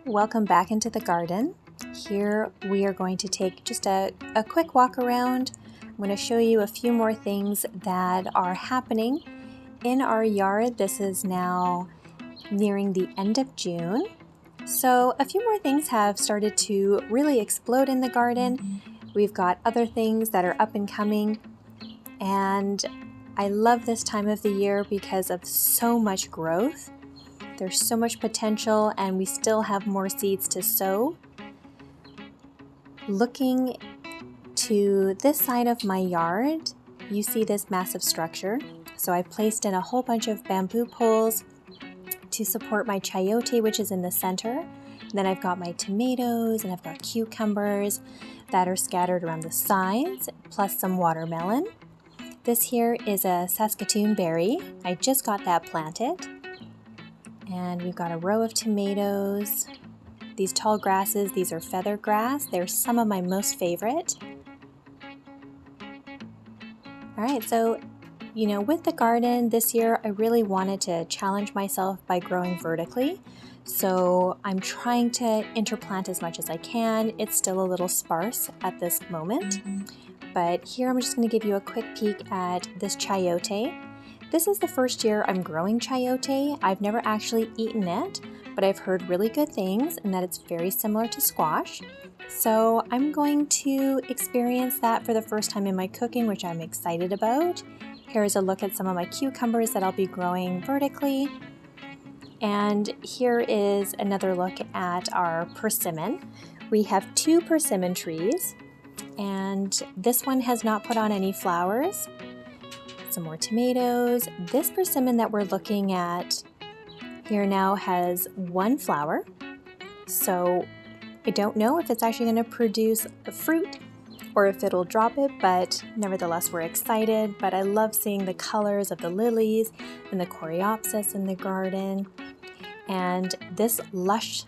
welcome back into the garden. Here we are going to take just a quick walk around. I'm going to show you a few more things that are happening in our yard. This is now nearing the end of June. So a few more things have started to really explode in the garden. We've got other things that are up and coming, and I love this time of the year because of so much growth. There's so much potential and we still have more seeds to sow. Looking to this side of my yard, you see this massive structure. So I placed in a whole bunch of bamboo poles to support my chayote, which is in the center. Then I've got my tomatoes and I've got cucumbers that are scattered around the sides, plus some watermelon. This here is a Saskatoon berry. I just got that planted. And we've got a row of tomatoes. These tall grasses, these are feather grass. They're some of my most favorite. All right, so, with the garden this year, I really wanted to challenge myself by growing vertically. So I'm trying to interplant as much as I can. It's still a little sparse at this moment. But here I'm just going to give you a quick peek at this chayote. This is the first year I'm growing chayote. I've never actually eaten it, but I've heard really good things and that it's very similar to squash. So I'm going to experience that for the first time in my cooking, which I'm excited about. Here's a look at some of my cucumbers that I'll be growing vertically. And here is another look at our persimmon. We have 2 persimmon trees, and this one has not put on any flowers. Some more tomatoes. This persimmon that we're looking at here now has 1 flower. So I don't know if it's actually going to produce a fruit or if it'll drop it, but nevertheless we're excited. But I love seeing the colors of the lilies and the coreopsis in the garden. And this lush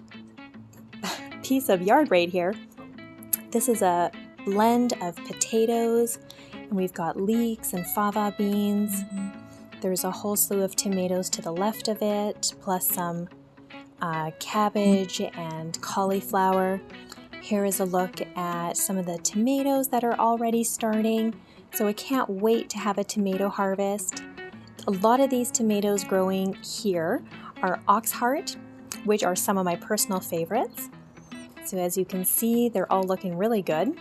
piece of yard right here, this is a blend of potatoes, and we've got leeks and fava beans. There's a whole slew of tomatoes to the left of it, plus some cabbage and cauliflower. Here is a look at some of the tomatoes that are already starting. So I can't wait to have a tomato harvest. A lot of these tomatoes growing here are Oxheart, which are some of my personal favorites. So as you can see, they're all looking really good.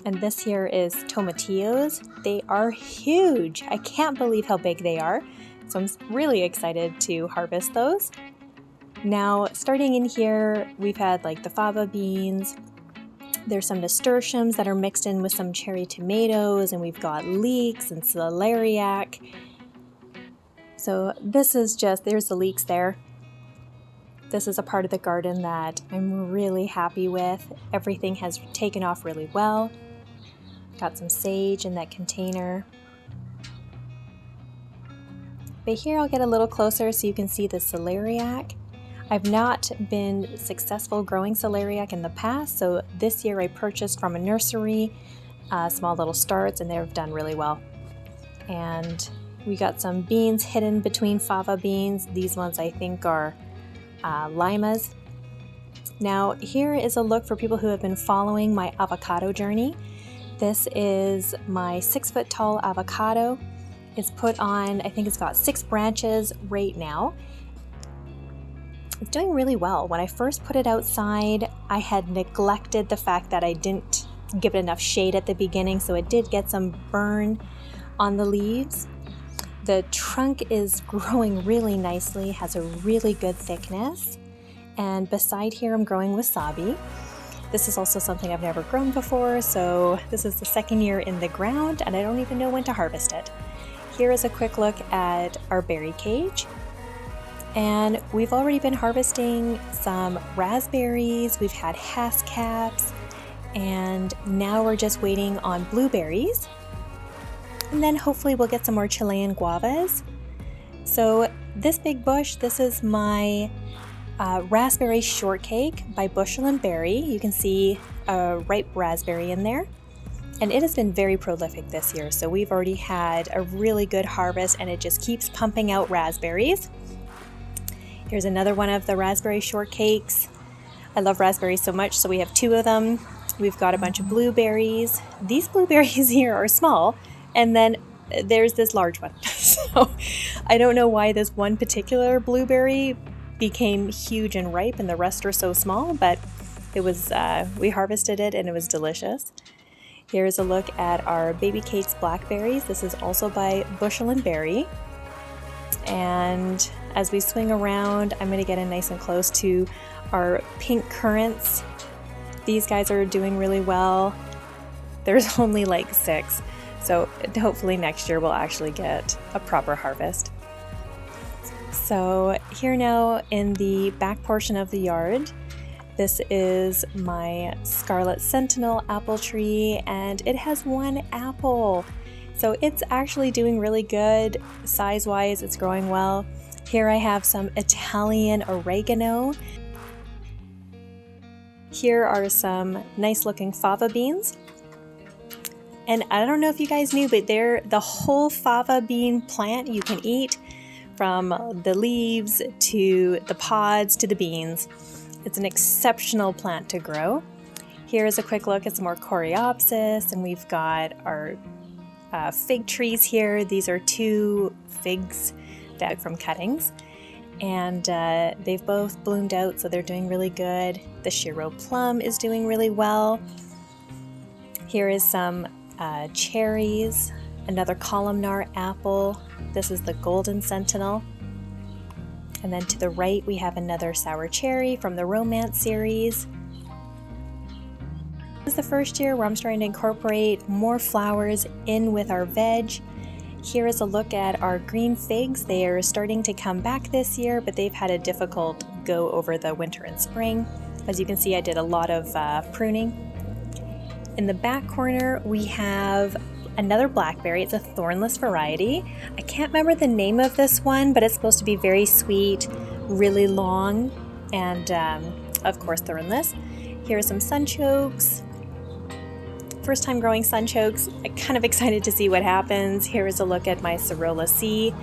And this here is tomatillos. They are huge. I can't believe how big they are. So I'm really excited to harvest those. Now, starting in here, we've had like the fava beans. There's some nasturtiums that are mixed in with some cherry tomatoes, and we've got leeks and celeriac. So this is there's the leeks there. This is a part of the garden that I'm really happy with. Everything has taken off really well. Got some sage in that container. But here I'll get a little closer so you can see the celeriac. I've not been successful growing celeriac in the past, so this year I purchased from a nursery small little starts, and they've done really well. And we got some beans hidden between fava beans. These ones I think are limas. Now here is a look for people who have been following my avocado journey. This is my 6-foot tall avocado. It's put on, I think it's got 6 branches right now. It's doing really well. When I first put it outside, I had neglected the fact that I didn't give it enough shade at the beginning, so it did get some burn on the leaves. The trunk is growing really nicely, has a really good thickness. And beside here, I'm growing wasabi. This is also something I've never grown before, so this is the 2nd year in the ground, and I don't even know when to harvest it. Here is a quick look at our berry cage. And we've already been harvesting some raspberries, we've had haskellapes, and now we're just waiting on blueberries. And then hopefully we'll get some more Chilean guavas. So this big bush, this is my raspberry shortcake by Bushel and Berry. You can see a ripe raspberry in there. And it has been very prolific this year. So we've already had a really good harvest, and it just keeps pumping out raspberries. Here's another one of the raspberry shortcakes. I love raspberries so much, so we have 2 of them. We've got a bunch of blueberries. These blueberries here are small, and then there's this large one. So I don't know why this one particular blueberry became huge and ripe and the rest are so small, but it was, we harvested it and it was delicious. Here's a look at our Baby Cakes blackberries. This is also by Bushel and Berry. And as we swing around, I'm going to get in nice and close to our pink currants. These guys are doing really well. There's only like 6, so hopefully next year we'll actually get a proper harvest. So here now in the back portion of the yard, this is my Scarlet Sentinel apple tree, and it has 1 apple. So it's actually doing really good. Size-wise, it's growing well. Here I have some Italian oregano. Here are some nice looking fava beans. And I don't know if you guys knew, but they're the whole fava bean plant you can eat, from the leaves to the pods to the beans. It's an exceptional plant to grow. Here's a quick look at some more coreopsis, and we've got our fig trees here. These are 2 figs that from cuttings. And they've both bloomed out, so they're doing really good. The Shiro plum is doing really well. Here is some cherries, another columnar apple. This is the Golden Sentinel. And then to the right, we have another sour cherry from the Romance series. This is the first year where I'm starting to incorporate more flowers in with our veg. Here is a look at our green figs. They are starting to come back this year, but they've had a difficult go over the winter and spring. As you can see, I did a lot of pruning. In the back corner, we have another blackberry. It's a thornless variety. I can't remember the name of this one, but it's supposed to be very sweet, really long, and of course thornless. Here are some sunchokes. First time growing sunchokes. I'm kind of excited to see what happens. Here is a look at my Corolla C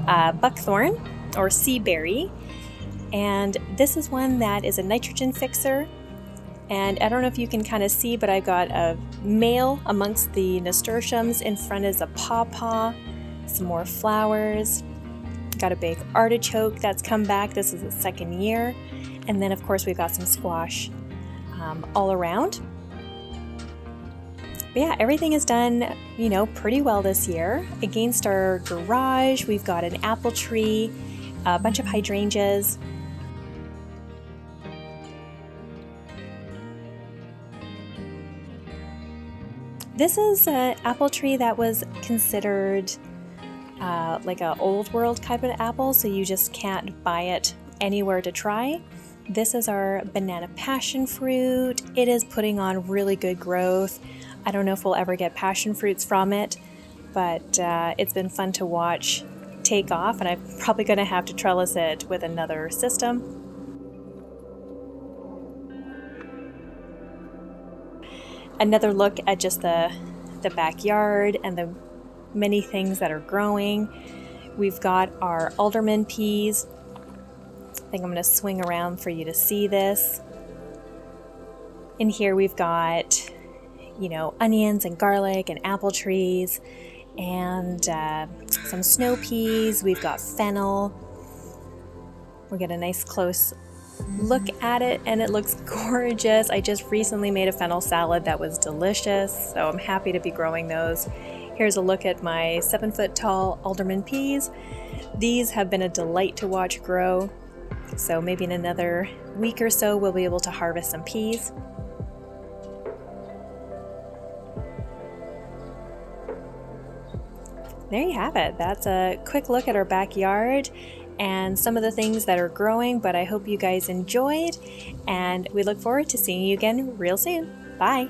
buckthorn or sea berry. And this is one that is a nitrogen fixer. And I don't know if you can kind of see, but I got a male amongst the nasturtiums. In front is a pawpaw, some more flowers. Got a big artichoke that's come back. This is the 2nd year. And then of course we've got some squash all around. But yeah, everything is done, pretty well this year. Against our garage, we've got an apple tree, a bunch of hydrangeas. This is an apple tree that was considered like an old world type of apple, so you just can't buy it anywhere to try. This is our banana passion fruit. It is putting on really good growth. I don't know if we'll ever get passion fruits from it, but it's been fun to watch take off, and I'm probably going to have to trellis it with another system. Another look at just the backyard and the many things that are growing. We've got our alderman peas. I think I'm going to swing around for you to see this. In here we've got, onions and garlic and apple trees and some snow peas. We've got fennel. We'll get a nice close look at it, and it looks gorgeous. I just recently made a fennel salad that was delicious, so I'm happy to be growing those. Here's a look at my 7-foot tall alderman peas. These have been a delight to watch grow, so maybe in another week or so we'll be able to harvest some peas. There you have it. That's a quick look at our backyard and some of the things that are growing, but I hope you guys enjoyed, and we look forward to seeing you again real soon. Bye!